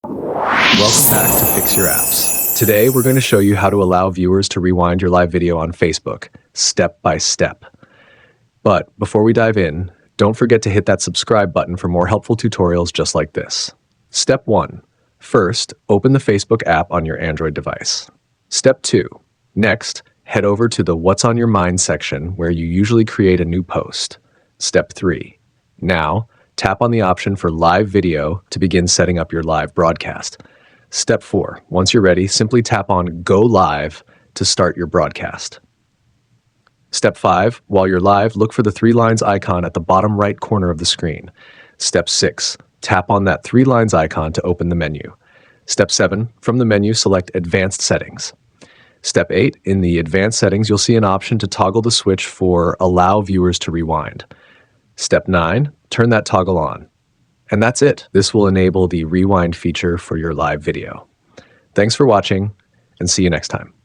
Welcome back to Fix Your Apps. Today, we're going to show you how to allow viewers to rewind your live video on Facebook, step by step. But before we dive in, don't forget to hit that subscribe button for more helpful tutorials just like this. Step 1. First, open the Facebook app on your Android device. Step 2. Next, head over to the What's on Your Mind section where you usually create a new post. Step 3. Now, tap on the option for Live Video to begin setting up your live broadcast. Step 4. Once you're ready, simply tap on Go Live to start your broadcast. Step 5. While you're live, look for the 3 lines icon at the bottom right corner of the screen. Step 6. Tap on that 3 lines icon to open the menu. Step 7. From the menu, select Advanced Settings. Step 8. In the Advanced Settings, you'll see an option to toggle the switch for Allow Viewers to Rewind. Step 9. Turn that toggle on. And that's it. This will enable the rewind feature for your live video. Thanks for watching, and see you next time.